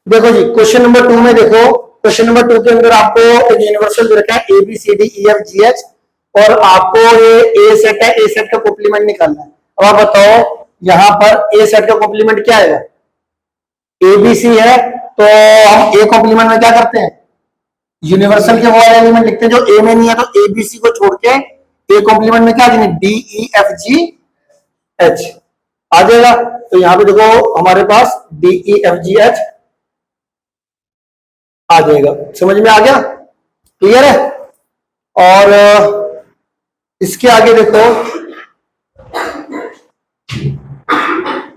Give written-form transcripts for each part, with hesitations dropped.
देखो जी question number 2 में देखो, क्वेश्चन नंबर 2 के अंदर आपको एक यूनिवर्सल दे रखा है ABCDEFGH और आपको ये ए सेट है, ए सेट का कॉम्प्लीमेंट निकालना है। अब आप बताओ यहाँ पर ए सेट का कॉम्प्लीमेंट क्या आएगा? ABC है तो हम ए कॉम्प्लीमेंट में क्या करते हैं, यूनिवर्सल के वो वाले एलिमेंट लिखते हैं जो ए में नहीं है, तो ABC को छोड़ के ए कॉम्प्लीमेंट में क्या आ जाएंगे, DEFGH आ जाएगा। तो यहाँ पे देखो हमारे पास DEFGH आ जाएगा। समझ में आ गया? क्लियर है? और इसके आगे देखो,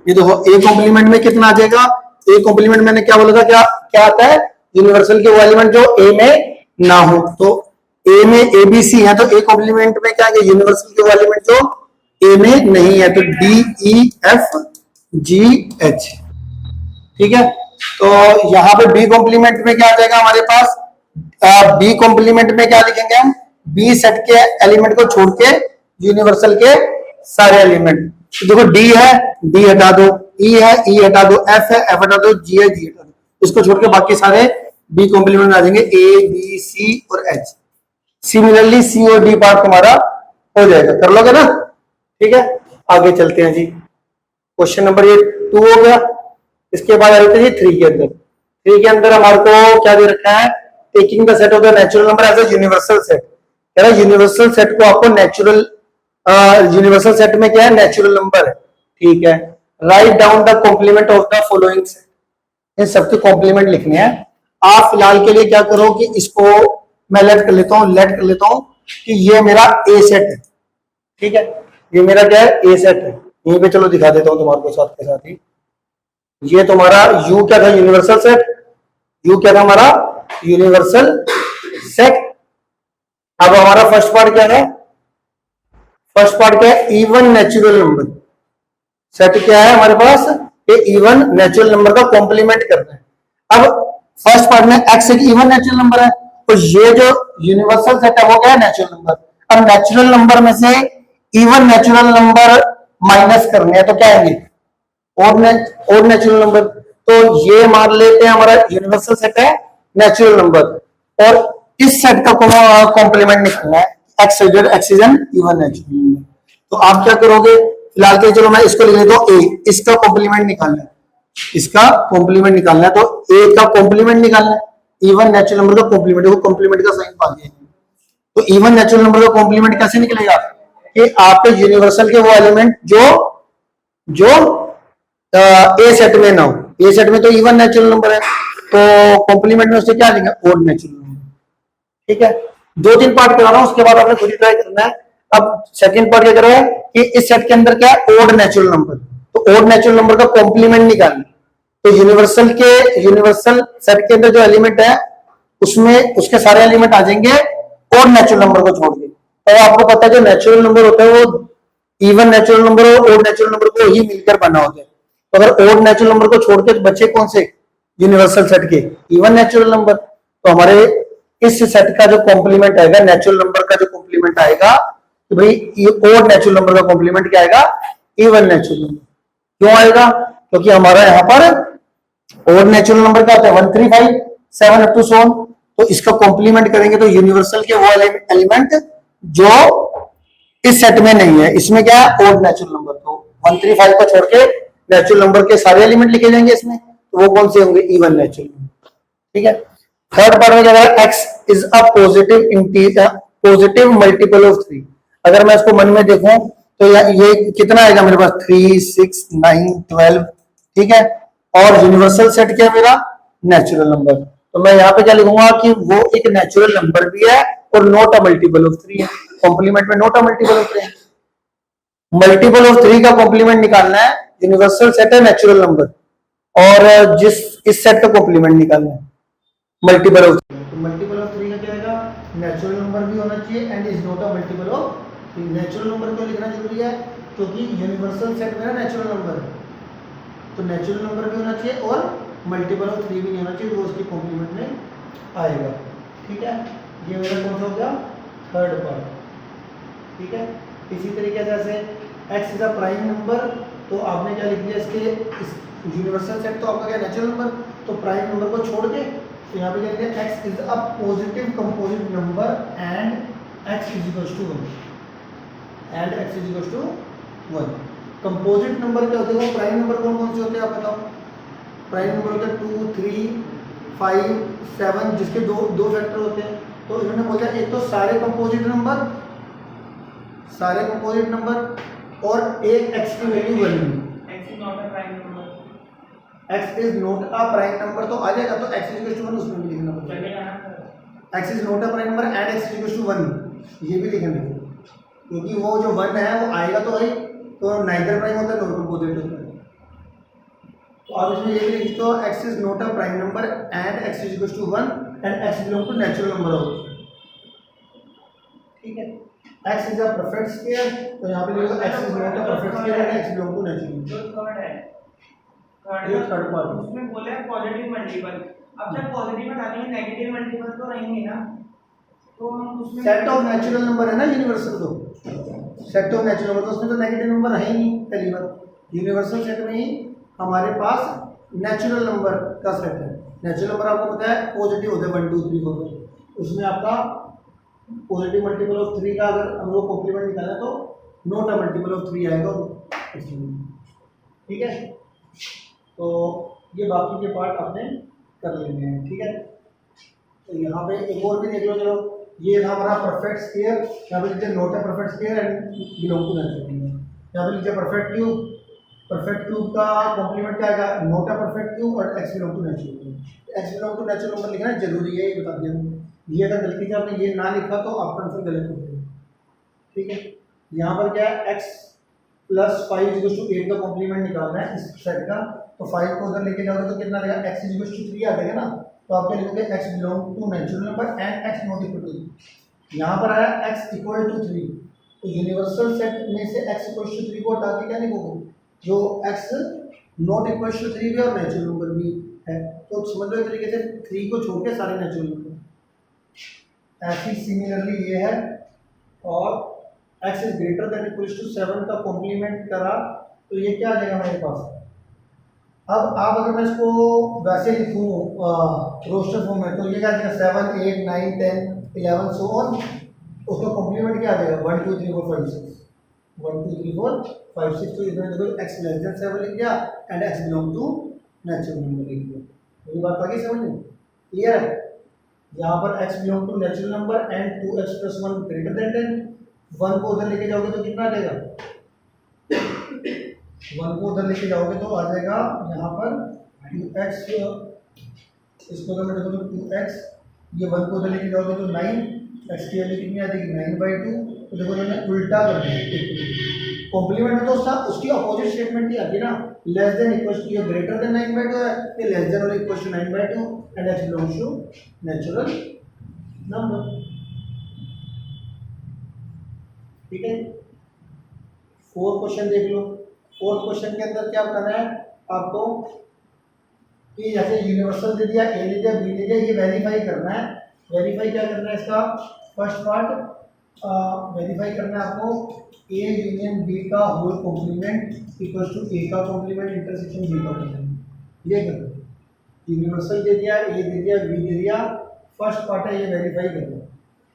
ये देखो ए कॉम्प्लीमेंट में कितना आ जाएगा, ए कॉम्प्लीमेंट मैंने क्या बोला था, क्या क्या आता है, यूनिवर्सल के वो एलिमेंट जो ए में ना हो। तो ए में ABC है तो ए कॉम्प्लीमेंट में क्या है, यूनिवर्सल के वो एलिमेंट जो ए में नहीं है, तो DEFGH। ठीक है, तो यहाँ पे बी कॉम्प्लीमेंट में क्या आ जाएगा हमारे पास, बी कॉम्प्लीमेंट में क्या लिखेंगे हम, बी सेट के एलिमेंट को छोड़ के यूनिवर्सल के सारे एलिमेंट। तो देखो डी है, डी हटा दो, ई है, ई हटा दो, एफ है, एफ हटा दो, जी है, जी हटा दो, इसको छोड़ के बाकी सारे बी कॉम्प्लीमेंट में आ जाएंगे, ए बी सी और एच। सिमिलरली सी और डी पार्ट तुम्हारा हो जाएगा, कर लोगे ना? ठीक है, आगे चलते हैं जी। क्वेश्चन नंबर ये 2 हो गया। इसके बाद आते हैं 3 के अंदर। 3 के अंदर हमारे को क्या दे रखा है, taking the set of the natural number as a universal set. कह रहा है यूनिवर्सल सेट को आपको नेचुरल, यूनिवर्सल सेट में क्या है, नेचुरल नंबर है। ठीक है, write down the complement of the following set. इन सबके कॉम्प्लीमेंट लिखने हैं। आप फिलहाल के लिए क्या करो कि इसको मैं लेट कर लेता हूं, लेट कर लेता हूं कि ये मेरा ए सेट है। ठीक है, ये मेरा क्या है, ए सेट है। यहीं पे चलो दिखा देता हूं तुम्हारे को साथ के साथ ही। ये तुम्हारा यू क्या था, यूनिवर्सल सेट। यू क्या था हमारा, यूनिवर्सल सेट। अब हमारा फर्स्ट पार्ट क्या है, फर्स्ट पार्ट क्या है, इवन नेचुरल नंबर। सेट क्या है हमारे पास, ये इवन नेचुरल नंबर का कॉम्प्लीमेंट करना है। अब फर्स्ट पार्ट में एक्स एक इवन नेचुरल नंबर है, तो ये जो यूनिवर्सल सेट है वो क्या है, नेचुरल नंबर। अब नेचुरल नंबर में से इवन नेचुरल नंबर माइनस करने हैं तो क्या आएंगे, और नेचुरल नंबर। तो ये मान लेते हैं हमारा यूनिवर्सल सेट है नेचुरल नंबर, और इस सेट का कॉम्प्लीमेंट निकालना है, x is an even natural number. तो आप क्या करोगे, फिलहाल के चलो मैं इसको लिख लेता हूं ए, इसका कॉम्प्लीमेंट निकालना है, इसका कॉम्प्लीमेंट निकालना है। तो ए का कॉम्प्लीमेंट निकालना है, इवन नेचुरल नंबर का कॉम्प्लीमेंट, वो कॉम्प्लीमेंट का साइन पा दिया। तो इवन नेचुरल नंबर का कॉम्प्लीमेंट कैसे निकलेगा, कि आपके यूनिवर्सल के वो एलिमेंट जो ए सेट में ना हो। ए सेट में तो इवन नेचुरल नंबर है, तो कॉम्प्लीमेंट में उससे क्या आ जाएगा, ओड नेचुरल नंबर। ठीक है, 2-3 पार्ट करा रहा हूं, उसके बाद आपने खुद ही ट्राई करना है। अब सेकंड पार्ट क्या कर रहा है कि इस सेट के अंदर क्या है, ओड नेचुरल नंबर। तो ओड नेचुरल नंबर का कॉम्प्लीमेंट निकालना। तो यूनिवर्सल सेट के अंदर जो एलिमेंट है उसमें उसके सारे एलिमेंट आ जाएंगे ओड नेचुरल नंबर को छोड़ के। तो आपको पता है जो नेचुरल नंबर होता है वो इवन नेचुरल नंबर और ओड नेचुरल नंबर को ही मिलकर बना होता है। तो अगर ओड नेचुरल नंबर को छोड़ के बचे कौन से, यूनिवर्सल सेट के इवन नेचुरल नंबर। तो हमारे इस सेट का जो कॉम्प्लीमेंट आएगा, नेचुरल नंबर का जो कॉम्प्लीमेंट आएगा, तो भाई ये ओड नेचुरल नंबर का कॉम्प्लीमेंट क्या आएगा, इवन नेचुरल नंबर। क्यों आएगा, क्योंकि हमारा यहाँ पर ओड नेचुरल नंबर क्या होता है, 1 3 5 7 अप टू सो ऑन। तो इसका कॉम्प्लीमेंट करेंगे तो यूनिवर्सल के वो एलिमेंट जो इस सेट में नहीं है, इसमें क्या है, ओड नेचुरल नंबर। तो 1 3 5 को छोड़ के नेचुरल नंबर के सारे एलिमेंट लिखे जाएंगे इसमें, तो वो कौन से होंगे, इवन नेचुरल नंबर। ठीक है, थर्ड पार्ट में क्या है, x is a positive multiple of 3। अगर मैं इसको मन में देखूं तो ये कितना आएगा मेरे पास, 3 6 9 12। ठीक है, और यूनिवर्सल सेट क्या है मेरा, नेचुरल नंबर। तो मैं यहाँ पे क्या लिखूंगा कि वो एक नेचुरल नंबर भी है और नॉट अ मल्टीपल ऑफ 3 है। कॉम्प्लीमेंट में नॉट अ मल्टीपल ऑफ 3 है। मल्टीपल ऑफ 3 का कॉम्प्लीमेंट निकालना है, यूनिवर्सल सेट है नेचुरल नंबर, और जिस इस सेट का कॉम्प्लीमेंट निकालना है मल्टीपल ऑफ 3। तो मल्टीपल ऑफ 3 का क्या आएगा, नेचुरल नंबर भी होना चाहिए and is not a multiple of 3। Natural number क्यों लिखना जरूरी है, क्योंकि यूनिवर्सल सेट में नेचुरल नंबर है, तो नेचुरल नंबर भी होना चाहिए और मल्टीपल ऑफ 3 भी नहीं होना चाहिए, वो उसके कॉम्प्लीमेंट में आएगा। ठीक है, ये मेरा कौन सा हो गया, थर्ड पार्ट। ठीक है, इसी तरीके से x is a prime number, तो आपने क्या लिख दिया, इसके यूनिवर्सल सेट तो आपका क्या नेचुरल नंबर, तो प्राइम नंबर को छोड़ के तो यहाँ पे क्या लिखते हैं x is a positive composite number and x is equals to 1 and x is equals to 1। Composite number क्या होते हैं, प्राइम नंबर कौन कौन से होते हैं आप बताओ। प्राइम नंबर होते हैं 2 3 5 7 जिसके दो दो फैक्टर होते हैं। तो इन्होंने बोला एक तो सारे कंपोजिट नंबर और एक x की value 1 x is not a prime number, x is not a prime number तो आ जाएगा, तो x इज इक्वल टू 1 उसमें भी लिखना पड़ेगा। चलेगा ना। x is not a prime number and x is equal to 1 ये भी लिखना है, क्योंकि वो जो 1 है वो आएगा तो है, तो नाइदर प्राइम होता है नॉट कंपोजिट होता है। तो आप इसमें ये भी लिख दो x is not a prime number and x is equal to 1 and x belong to natural number होगा। ठीक है, x is a perfect square, तो यहाँ पे लिखो x is not a perfect square and x belong to natural. जो third है, ये थर्ड पार्ट उसमें बोले पॉजिटिव मल्टीपल। अब जब पॉजिटिव में डालेंगे नेगेटिव मल्टीपल तो रहेंगे ना, तो हम उसमें सेट ऑफ नेचुरल नंबर है ना यूनिवर्सल, तो सेट ऑफ नेचुरल नंबर तो उसमें तो नेगेटिव नंबर है ही नहीं। पहली बात यूनिवर्सल सेट में ही हमारे पास नेचुरल नंबर का सेट है। नेचुरल नंबर आपको पता है पॉजिटिव होते हैं 1 2 3 4, उसमें आपका पॉजिटिव मल्टीपल ऑफ 3 का अगर हम लोग कॉम्प्लीमेंट निकालें तो नॉट अ मल्टीपल ऑफ 3 आएगा। ठीक है, तो ये बाकी के पार्ट आपने कर लेने हैं। ठीक है, तो यहाँ पे एक और भी देख लो, चलो ये था हमारा परफेक्ट स्क्वायर, यहाँ पे लीजिए not a perfect square and belong to natural number. यहाँ पे लीजिए परफेक्ट क्यूब का कॉम्प्लीमेंट क्या आएगा, नॉट अ परफेक्ट क्यूब और x belong to natural number. x belong to natural number लिखना जरूरी है, ये बता दिया। ये अगर गलती से आपने ये ना लिखा तो आपका आंसर गलत हो जाएगा। ठीक है, यहाँ पर क्या है x प्लस 5 इक्वल टू 8 का कॉम्प्लीमेंट निकालना है इस सेट का, तो 5 को उधर लेके जाओगे तो कितना आ जाएगा, x इक्वल टू 3 आ जाएगा ना। तो आप क्या लिखोगे, x belong to natural number and x not equal to 3। यहाँ पर आया x इक्वल टू 3, तो यूनिवर्सल सेट में से x इक्वल टू 3 को हटा के क्या लिखोगे, जो x नॉट इक्वल टू 3 भी और नेचुरल नंबर भी है, तो समझ लो एक तरीके से 3 को छोड़ के सारे नेचुरल नंबर। ऐसी सिमिलरली ये है, और x is greater than equal to 7 का कॉम्प्लीमेंट करा तो ये क्या आ जाएगा हमारे पास। अब आप अगर मैं इसको वैसे लिखूँ रोस्टर फॉर्म में तो ये क्या आ जाएगा 7 8 9 10 11 सो ऑन, उसका कॉम्प्लीमेंट क्या आ जाएगा 1 2 3 4 5 6 1 2 3 4 5 6। तो इसमें देखो x लेस देन 7 लिख दिया and x belong to natural number लिख दिया। ये बात आ गई समझ में, क्लियर है। यहाँ पर x belong to natural number and 2x plus 1 greater than 10, 1 को उधर लेके जाओगे तो कितना आ जाएगा, 1 को उधर लेके जाओगे तो आ जाएगा यहाँ पर 2x, इसको अगर मैं देखो तो 2x, ये 1 को उधर लेके जाओगे तो 9, x की वैल्यू कितनी आ जाएगी 9/2। तो देखो मैंने उल्टा कर दिया, कॉम्प्लीमेंट में तो उसकी अपोजिट स्टेटमेंट ही आती है ना, लेस देन इक्वल टू, ये ग्रेटर देन 9/2 है, ये लेस देन और equal to 9/2 and x belongs to natural number. ठीक है, 4 क्वेश्चन देख लो। 4 क्वेश्चन के अंदर क्या बताना है आपको कि जैसे यूनिवर्सल दे दिया, ए दे दिया, बी दे दिया, ये वेरीफाई करना है। वेरीफाई क्या करना है इसका, फर्स्ट पार्ट वेरीफाई करना है आपको ए यूनियन बी का होल कॉम्प्लीमेंट इक्वल टू ए का कॉम्प्लीमेंट इंटरसेक्शन बी का कॉम्प्लीमेंट। ये कर दो, यूनिवर्सल दे दिया, ए दे दिया, बी दे दिया, फर्स्ट पार्ट है ये वेरीफाई कर दो।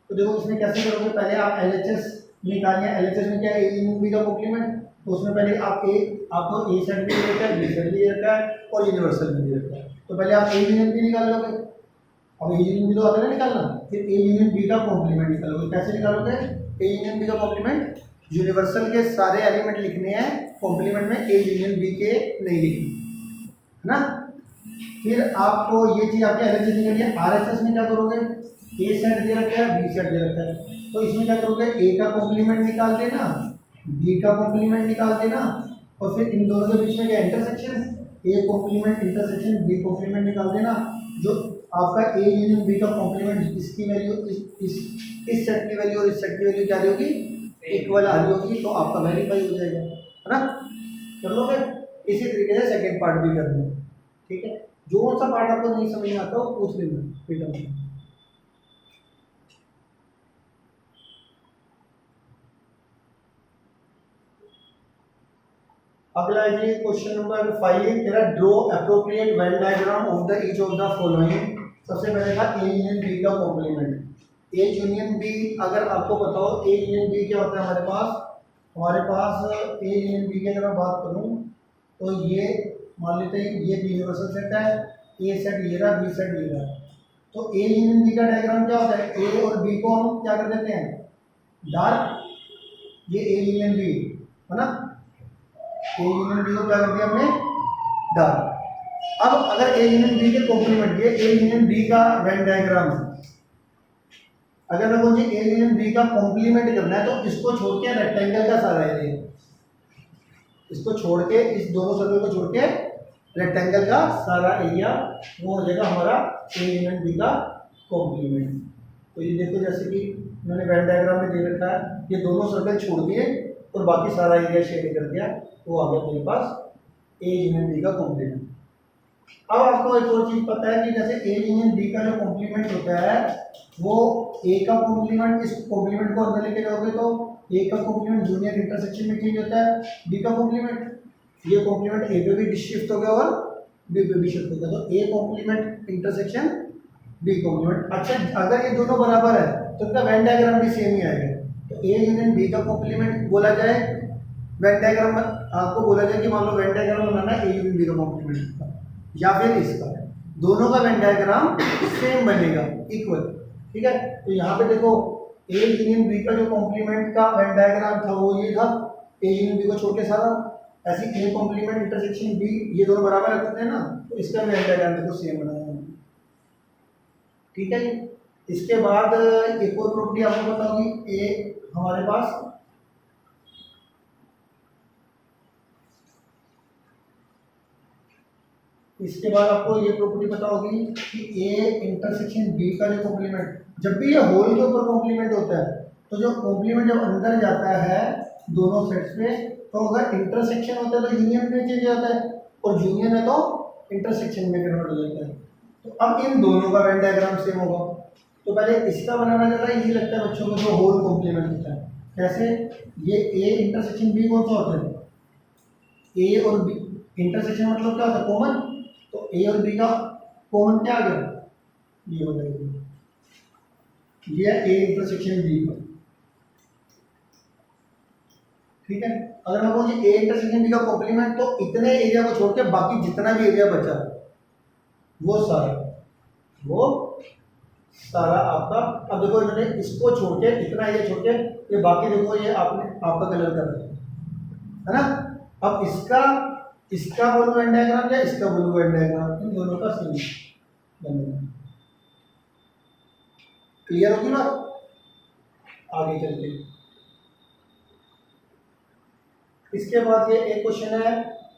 तो देखो इसमें कैसे करोगे, पहले आप एलएचएस निकालिए। एलएचएस में क्या है, ए यूनियन बी का कॉम्प्लीमेंट, तो उसमें पहले आपको ए सेट भी दे रखा है, बी सेट भी दे रखा है और यूनिवर्सल भी दे रखा है। तो पहले आप ए यूनियन बी निकाल लोगे, अब ए यूनियन बी तो आता है ना निकालना, फिर ए यूनियन बी का कॉम्प्लीमेंट निकालोगे। कैसे निकालोगे, ए यूनियन बी का कॉम्प्लीमेंट, यूनिवर्सल के सारे एलिमेंट लिखने हैं, कॉम्प्लीमेंट में ए यूनियन बी के नहीं लिखने, है ना। फिर आपको ये चीज आपके एलएचएस निकली है, आरएचएस में क्या करोगे, ए सेट दे रखा है, बी सेट दे रखा है, तो इसमें क्या करोगे, ए का कॉम्प्लीमेंट निकाल देना, बी का कॉम्प्लीमेंट निकाल देना, और फिर इन दोनों के बीच में क्या intersection, A complement intersection B complement निकाल देना। जो आपका ए यूनियन बी का कॉम्प्लीमेंट, इसकी वैल्यू इस सेट की वैल्यू और इस सेट की वैल्यू क्या आ रही होगी, इक्वल आ रही होगी, तो आपका वेरीफाई हो जाएगा, है ना। कर लोगे। इसी तरीके से सेकेंड पार्ट भी करना है। ठीक है, जो सा पार्ट आपको नहीं समझ में आता हो पूछ लेना बेटा। अगला है जी क्वेश्चन नंबर 5, तेरा draw appropriate Venn diagram of the each of the following. सबसे पहले था ए यूनियन बी का कॉम्प्लीमेंट। ए यूनियन बी, अगर आपको पता हो ए यूनियन बी क्या होता है हमारे पास ए यूनियन बी की अगर मैं बात करूं तो ये मान लेते हैं ये यूनिवर्सल सेट है, ए सेट ये रहा, बी सेट ये रहा। तो ए यूनियन बी का डायग्राम क्या होता है, ए और बी को हम क्या कर देते हैं डार्क, ये ए यूनियन बी है ना, ए यूनियन बी को क्या कर दिया हमने डार्क। अब अगर ए यूनियन बी के कॉम्प्लीमेंट, ये ए यूनियन बी का वेन डायग्राम है, अगर मैं मुझे ए यूनियन बी का कॉम्प्लीमेंट करना है तो इसको छोड़ के रेक्टेंगल का सारा एरिया, इसको छोड़ के इस दोनों सर्कल को छोड़ के रेक्टेंगल का सारा एरिया वो हो जाएगा हमारा ए यूनियन बी का कॉम्प्लीमेंट। तो ये देखो जैसे कि मैंने वेन डायग्राम में दे रखा है, ये दोनों सर्कल छोड़ दिए और बाकी सारा एरिया शेड कर दिया, वो आ गया मेरे पास ए यूनियन बी का कॉम्प्लीमेंट। अब आपको एक और चीज पता है कि जैसे ए यूनियन बी का जो कॉम्प्लीमेंट होता है वो ए का कॉम्प्लीमेंट, इस कॉम्प्लीमेंट को अंदर लेके जाओगे तो ए का कॉम्प्लीमेंट यूनियन इंटरसेक्शन में चेंज होता है, बी का कॉम्प्लीमेंट, ये कॉम्प्लीमेंट ए पे भी शिफ्ट हो गया और बी पे भी शिफ्ट हो गया, तो A complement intersection B complement. अच्छा अगर ये दोनों बराबर है तो इनका वेन डायग्राम भी सेम ही आएगा। तो ए यूनियन बी का कॉम्प्लीमेंट बोला जाए, वेन डायग्राम आपको बोला जाए कि मान लो वेन डायग्राम बनाना है ए यूनियन बी का कॉम्प्लीमेंट का या फिर इसका, दोनों का वेन डायग्राम सेम बनेगा इक्वल, ठीक है। तो यहाँ पे देखो ए यूनियन बी का जो कॉम्प्लीमेंट का वेन डायग्राम था वो ये था, ए यूनियन बी को छोड़ के सारा, ऐसे ए कॉम्प्लीमेंट इंटरसेक्शन बी, ये दोनों बराबर रखते हैं ना, तो इसका वेन डायग्राम देखो सेम बनाया है, ठीक है जी। इसके बाद एक और प्रॉपर्टी आपको पता होगी, ए हमारे पास इसके बाद आपको ये प्रॉपर्टी पता होगी कि ए इंटरसेक्शन बी का जो कॉम्प्लीमेंट, जब भी ये होल के ऊपर कॉम्प्लीमेंट होता है तो जो कॉम्प्लीमेंट जब अंदर जाता है दोनों सेट्स में, तो अगर इंटरसेक्शन होता है तो यूनियन में चेंज जाता है और यूनियन है तो इंटरसेक्शन में कन्वर्ट हो जाता है। तो अब इन दोनों का वेन डायग्राम सेम होगा। तो पहले इसका बनाना ज़्यादा इजी लगता है बच्चों को, जो होल कॉम्प्लीमेंट होता है। कैसे, ये ए इंटरसेक्शन बी कौन सा होता है, ए और बी इंटरसेक्शन मतलब क्या होता है कॉमन, तो ए और बी का कॉमन क्या आ गया, ये हो जाएगा, ये है ए इंटरसेक्शन बी का, ठीक है। अगर मैं बोलूँ ए इंटरसेक्शन बी का कॉम्प्लीमेंट तो इतने एरिया को छोड़ के बाकी जितना भी एरिया बचा वो सारा आपका, अब देखो इन्होंने इसको छोड़ के इतना एरिया छोड़ के ये बाकी देखो ये आपने आपका कलर कर दिया है ना। अब इसका ब्लू वेन डायग्राम या इसका ब्लू वेन डायग्राम, इन दोनों का सेम बनेगा। क्लियर होगी ना, आगे चलते। इसके बाद ये एक क्वेश्चन है,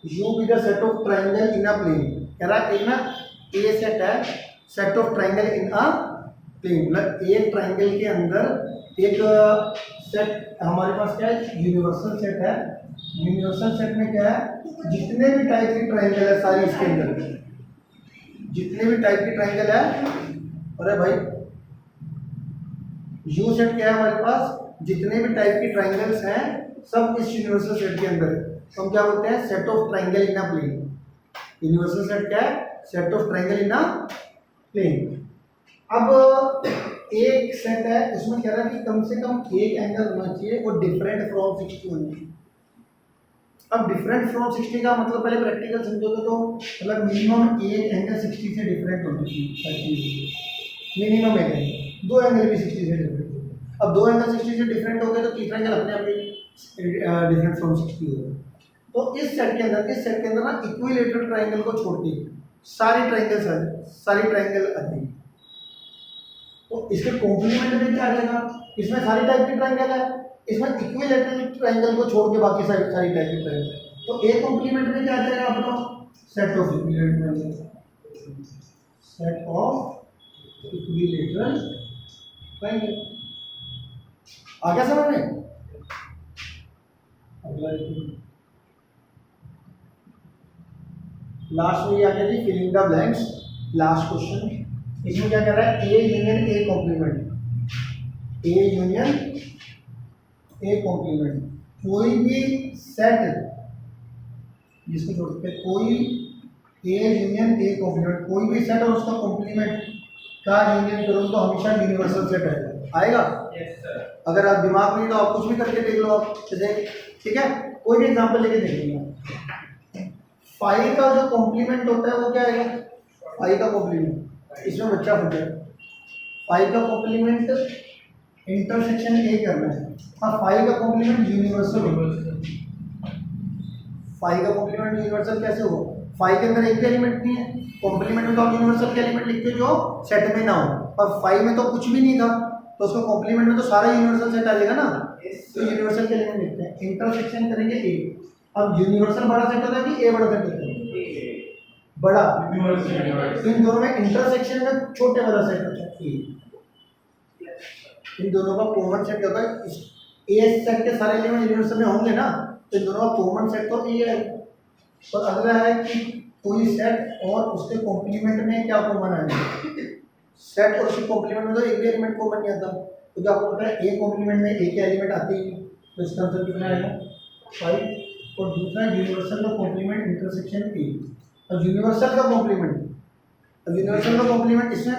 U be the set of triangle in a plane. कह रहा है एक ना ए सेट है, set of triangle in a plane, मतलब एक ट्राइंगल के अंदर एक सेट हमारे पास क्या है, यूनिवर्सल सेट है। यूनिवर्सल सेट में क्या है, जितने भी टाइप की ट्राइंगल है सारी इसके अंदर, जितने भी टाइप की ट्राइंगल है, अरे भाई यू सेट क्या है हमारे पास, जितने भी टाइप की ट्राइंगल्स हैं सब इस यूनिवर्सल सेट के अंदर है। तो हम क्या बोलते हैं, set of triangle in a plane. Universal set क्या है, set of triangle in a plane. अब एक सेट है, उसमें कह रहा है कि कम से कम एक एंगल होना चाहिए वो डिफरेंट फ्रॉम 60 होना चाहिए। अब डिफरेंट फ्रॉम 60 का मतलब पहले प्रैक्टिकल समझोगे तो मतलब मिनिमम एक एंगल 60 से डिफरेंट होना चाहिए, मिनिमम एक एंगल, दो एंगल भी 60 से डिफरेंट। अब दो एंगल 60 से डिफरेंट हो गए तो तीसरा एंगल अपने आप ही डिफरेंट फ्रॉम 60 होगा। तो इस सेट के अंदर ना इक्विलेटरल ट्राइंगल को छोड़ के सारी ट्राइंगल आती है। तो इसके कॉम्प्लीमेंट में क्या आ जाएगा, इसमें सारी टाइप की ट्राइंगल है, इसमें इक्विलेटरल ट्राइंगल को छोड़ के बाकी सारी टाइप की ट्राइंगल है। तो ए कॉम्प्लीमेंट में क्या आ जाएगा अपना, सेट ऑफ इक्विलेटरल ट्राइंगल। आ गया समझ में। अगला लास्ट में ये आ गया जी filling the blanks, last question. इसमें क्या कह रहा है, A union A complement, A union A complement. कोई भी सेट जिसको जोड़ सकते हैं कोई ए यूनियन ए कॉम्प्लीमेंट, कोई भी सेट और उसका कॉम्प्लीमेंट का यूनियन करो तो हमेशा यूनिवर्सल सेट आएगा। Yes sir. अगर आप दिमाग में तो आप कुछ भी करके देख लो आप, जैसे ठीक है कोई भी एग्जांपल लेके देख लीजिए। फाइव का जो कॉम्प्लीमेंट होता है वो क्या आएगा, फाइव का कॉम्प्लीमेंट, इसमें बच्चा फंस जाए। फाइव का कॉम्प्लीमेंट इंटरसेक्शन ए करना है, हाँ फाइव का कॉम्प्लीमेंट यूनिवर्सल होगा। फाइव का कॉम्प्लीमेंट यूनिवर्सल कैसे होगा, फाइव के अंदर एक भी एलिमेंट नहीं है, कॉम्प्लीमेंट में तो आप यूनिवर्सल के एलिमेंट लिखते हो जो सेट में ना हो, और फाइव में तो कुछ भी नहीं था तो उसका कॉम्प्लीमेंट में तो सारा यूनिवर्सल सेट आ जाएगा ना, तो यूनिवर्सल के एलिमेंट लिखते हैं। इंटरसेक्शन करेंगे ए, अब यूनिवर्सल बड़ा सेट होता है कि ए बड़ा सेट होता है, बड़ा, तो इन दोनों में इंटरसेक्शन में छोटे वाला सेट होता है ए, इन दोनों का कॉमन सेट होता है। ए सेट के सारे एलिमेंट यूनिवर्सल में होंगे ना, तो इन दोनों का कॉमन सेट तो ए है। और अगला है कि कोई सेट और उसके कॉम्प्लीमेंट में क्या कॉमन है, सेट और उसके कॉम्प्लीमेंट में तो एक भी एलिमेंट कॉमन नहीं आता, तो क्या आपको पता है ए कॉम्प्लीमेंट में ए के एलिमेंट आते ही, तो इसका आंसर कितना आएगा 5। और दूसरा यूनिवर्सल का कॉम्प्लीमेंट इंटरसेक्शन ए, और यूनिवर्सल का कॉम्प्लीमेंट, अब यूनिवर्सल का कॉम्प्लीमेंट इसमें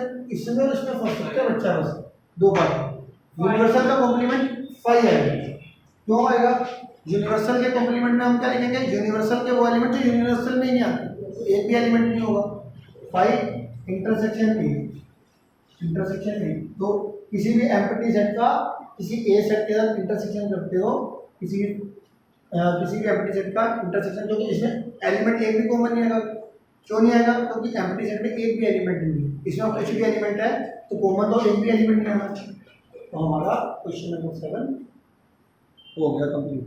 और इसमें फंस सकते हैं बच्चा, बस दो बार। यूनिवर्सल का कॉम्प्लीमेंट 5 आएगा, क्यों आएगा, यूनिवर्सल के कॉम्प्लीमेंट में हम क्या लिखेंगे, यूनिवर्सल के वो एलिमेंट जो यूनिवर्सल में ही नहीं आते, तो एक भी एलिमेंट नहीं होगा। 5 इंटरसेक्शन ए, इंटरसेक्शन ए, तो किसी भी एम्प्टी सेट का किसी ए सेट के साथ इंटरसेक्शन करते हो, किसी भी एम्प्टी सेट का इंटरसेक्शन, क्योंकि इसमें एलिमेंट एक भी कॉमन नहीं आएगा, क्यों नहीं आएगा, क्योंकि एम्प्टी सेट में एक भी एलिमेंट नहीं है, इसमें कुछ भी एलिमेंट है तो कॉमन तो एक भी एलिमेंट नहीं आना। तो हमारा क्वेश्चन नंबर 7 हो गया कंप्लीट।